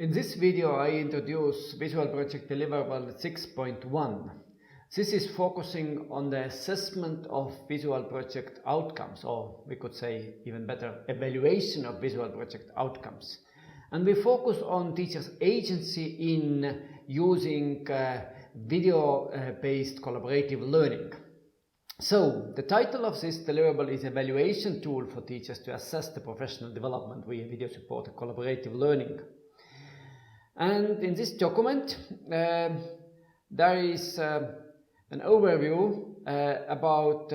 In this video, I introduce ViSuAL project deliverable 6.1. This is focusing on the assessment of ViSuAL project outcomes, or we could say even better, evaluation of ViSuAL project outcomes. And we focus on teachers' agency in using video-based collaborative learning. So, the title of this deliverable is Evaluation Tool for Teachers to Assess the Professional Development via Video-Supported Collaborative Learning. And in this document, there is an overview about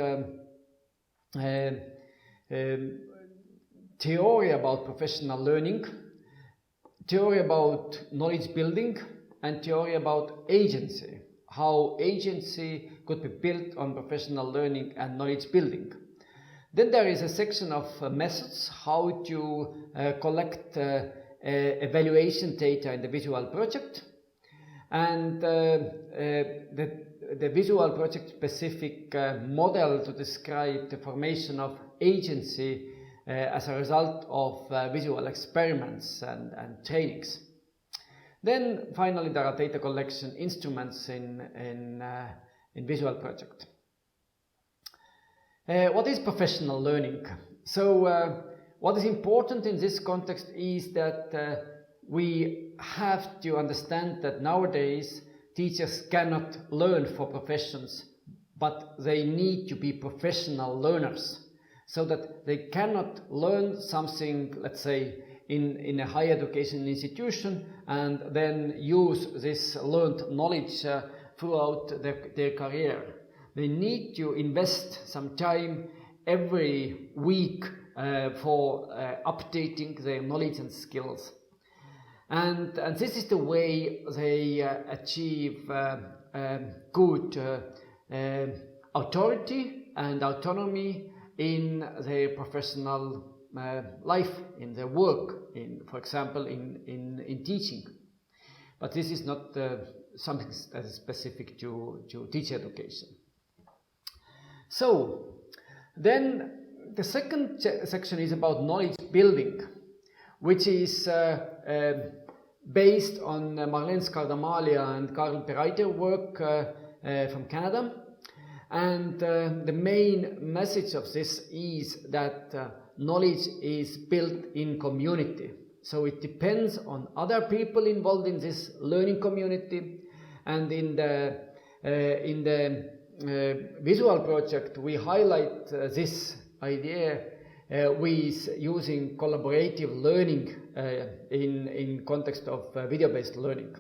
theory about professional learning, theory about knowledge building, and theory about agency, how agency could be built on professional learning and knowledge building. Then there is a section of methods, how to collect evaluation data in the ViSuAL project, and the ViSuAL project specific model to describe the formation of agency as a result of ViSuAL experiments and trainings. Then finally there are data collection instruments in ViSuAL project. What is professional learning? So what is important in this context is that we have to understand that nowadays teachers cannot learn for professions, but they need to be professional learners, so that they cannot learn something, let's say, in a higher education institution and then use this learned knowledge throughout their career. They need to invest some time every week for updating their knowledge and skills. And this is the way they achieve good authority and autonomy in their professional life, in their work, for example, in teaching. But this is not something that is specific to teacher education. So, then the second section is about knowledge building, which is based on Marlene Skardamalia and Karl Bereiter work from Canada. And the main message of this is that knowledge is built in community. So it depends on other people involved in this learning community. And in the ViSuAL project, we highlight this idea with using collaborative learning in context of video-based learning.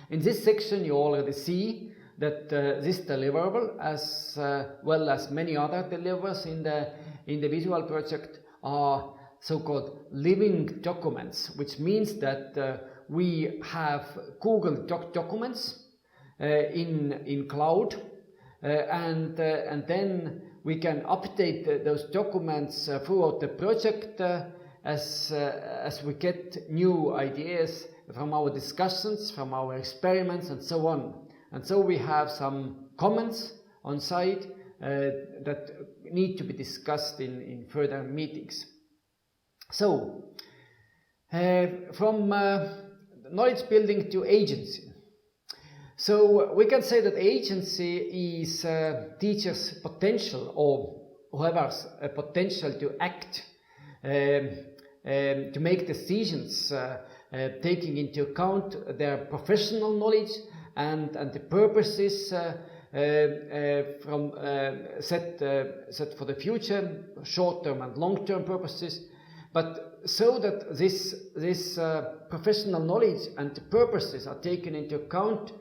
In this section, you already see that this deliverable, as well as many other deliverables in the ViSuAL project, are so-called living documents, which means that we have Google documents in cloud, and then we can update those documents throughout the project as we get new ideas from our discussions, from our experiments, and so on. And so we have some comments on site that need to be discussed in further meetings. So, from knowledge building to agency. So we can say that agency is teachers' potential, or whoever's potential to act, to make decisions, taking into account their professional knowledge and the purposes from set for the future, short-term and long-term purposes, but so that this professional knowledge and the purposes are taken into account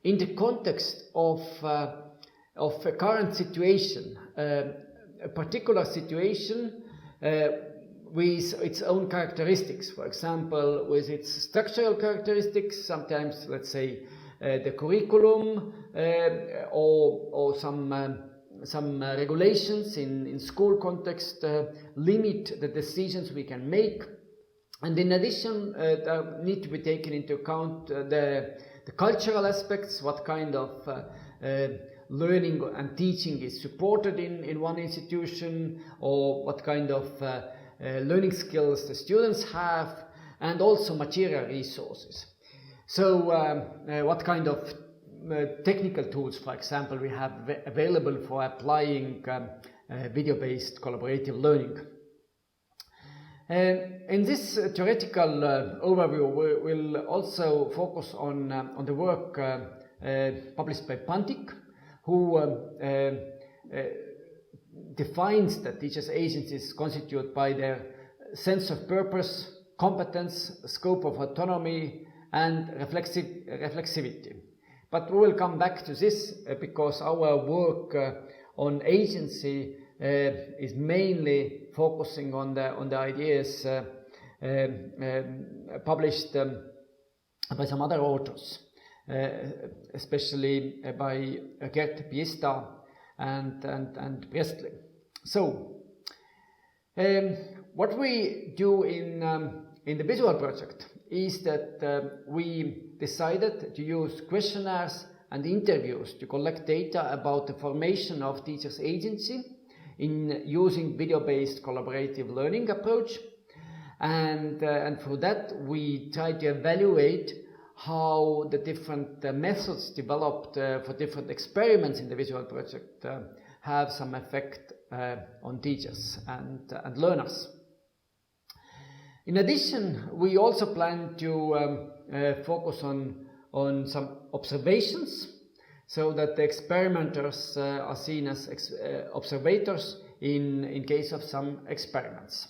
in the context of a current situation, a particular situation with its own characteristics. For example, with its structural characteristics, sometimes, let's say, the curriculum or some regulations in school context limit the decisions we can make. And in addition, there need to be taken into account the cultural aspects, what kind of learning and teaching is supported in one institution, or what kind of learning skills the students have, and also material resources. So what kind of technical tools, for example, we have available for applying video-based collaborative learning. In this theoretical overview, we will also focus on the work published by Pantic, who defines that teachers' agencies constitute by their sense of purpose, competence, scope of autonomy, and reflexivity. But we will come back to this because our work on agency is mainly focusing on the ideas published by some other authors, especially by Gert Piesta and Presley. So, what we do in the ViSuAL project is that we decided to use questionnaires and interviews to collect data about the formation of teachers' agency in using video-based collaborative learning approach, and for that we try to evaluate how the different methods developed for different experiments in the ViSuAL project have some effect on teachers and learners. In addition, we also plan to focus on some observations, so that the experimenters are seen as observators in case of some experiments.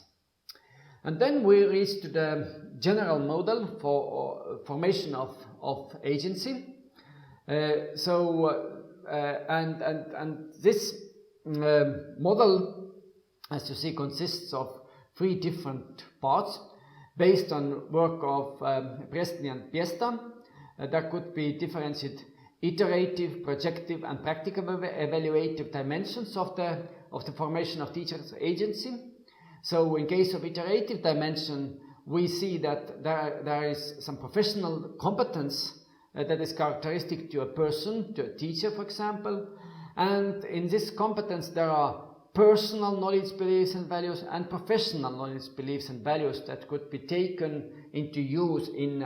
And then we reach to the general model for formation of agency. And this model, as you see, consists of 3 different parts based on work of Presley and Piesta. There could be differentiated iterative, projective, and practical evaluative dimensions of the formation of teachers' agency. So in case of iterative dimension, we see that there is some professional competence that is characteristic to a person, to a teacher, for example. And in this competence, there are personal knowledge, beliefs, and values, and professional knowledge, beliefs, and values that could be taken into use in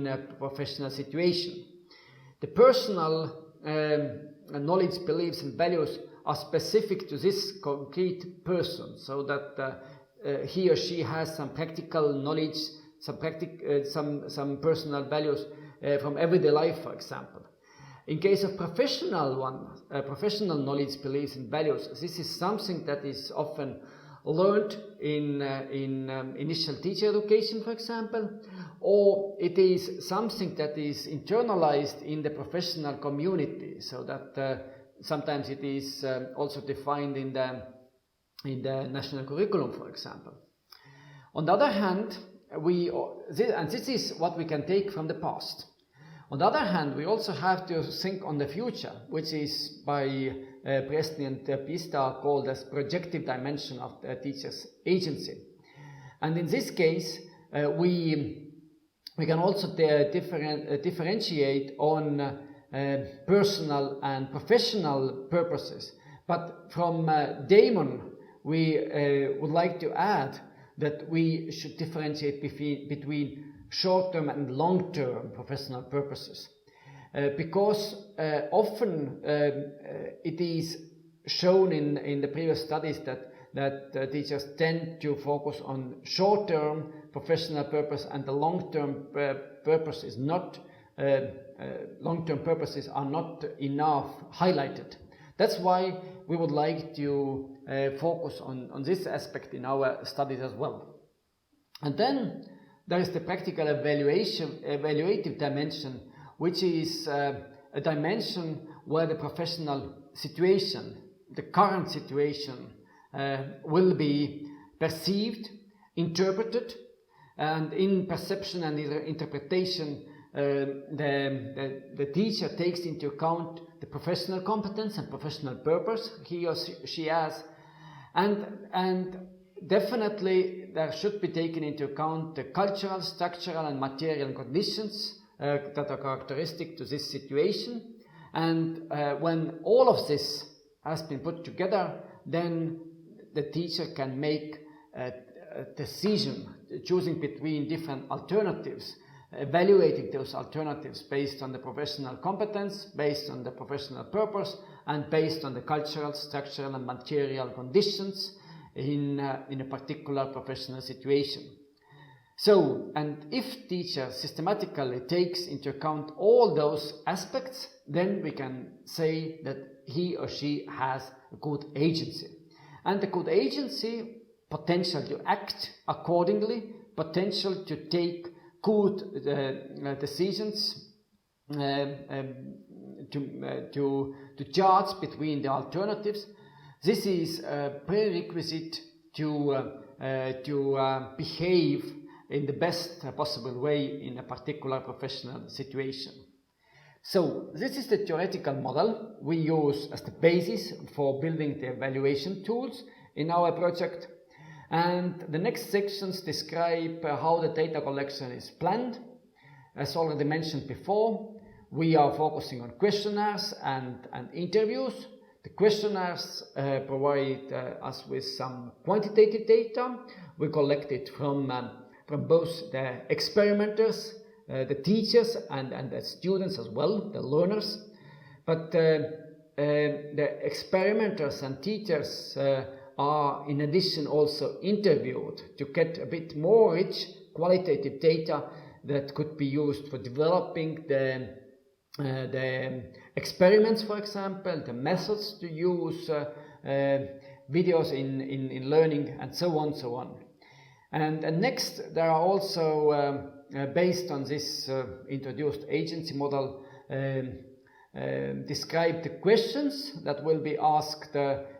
a professional situation. The personal knowledge, beliefs, and values are specific to this concrete person, so that he or she has some practical knowledge, some personal values from everyday life, for example. In case of professional knowledge, beliefs, and values, this is something that is often learned in initial teacher education, for example, or it is something that is internalized in the professional community, so that sometimes it is also defined in the national curriculum, for example. On the other hand, this is what we can take from the past. On the other hand, we also have to think on the future, which is by Presley and Piesta called as projective dimension of the teacher's agency. And in this case, we can also differentiate on personal and professional purposes. But from Damon, we would like to add that we should differentiate between short-term and long-term professional purposes, because often it is shown in the previous studies that teachers tend to focus on short-term professional purpose, and the long-term purpose is not long-term purposes are not enough highlighted. That's why we would like to focus on this aspect in our studies as well. And then there is the practical evaluative dimension, which is a dimension where the professional situation, the current situation, will be perceived, interpreted, and in perception and interpretation, the teacher takes into account the professional competence and professional purpose he or she has, and definitely there should be taken into account the cultural, structural, and material conditions that are characteristic to this situation. And when all of this has been put together, then the teacher can make a decision choosing between different alternatives, evaluating those alternatives based on the professional competence, based on the professional purpose, and based on the cultural, structural, and material conditions in a particular professional situation. So, and if teacher systematically takes into account all those aspects, then we can say that he or she has a good agency. And a good agency, potential to act accordingly, potential to take good decisions, to judge between the alternatives. This is a prerequisite to behave in the best possible way in a particular professional situation. So this is the theoretical model we use as the basis for building the evaluation tools in our project. And the next sections describe how the data collection is planned. As already mentioned before, we are focusing on questionnaires and interviews. The questionnaires provide us with some quantitative data. We collect it from both the experimenters, the teachers, and the students as well, the learners. But the experimenters and teachers are in addition also interviewed to get a bit more rich qualitative data that could be used for developing the experiments, for example, the methods to use videos in learning, and so on. And next, there are also, based on this introduced agency model, describe the questions that will be asked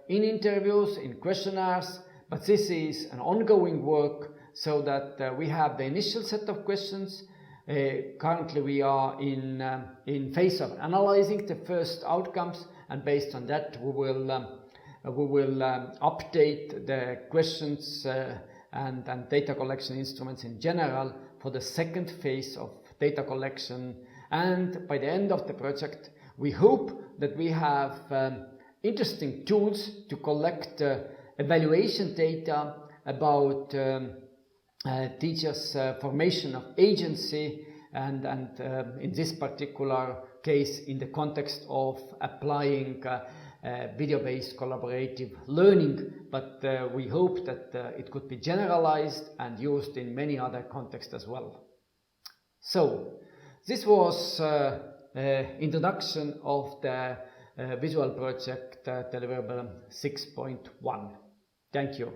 in interviews, in questionnaires, but this is an ongoing work so that we have the initial set of questions. Currently we are in phase of analyzing the first outcomes, and based on that we will update the questions and data collection instruments in general for the second phase of data collection. And by the end of the project, we hope that we have interesting tools to collect evaluation data about teachers' formation of agency, and in this particular case in the context of applying video-based collaborative learning, but we hope that it could be generalized and used in many other contexts as well. So this was introduction of the ViSuAL project deliverable 6.1. Thank you.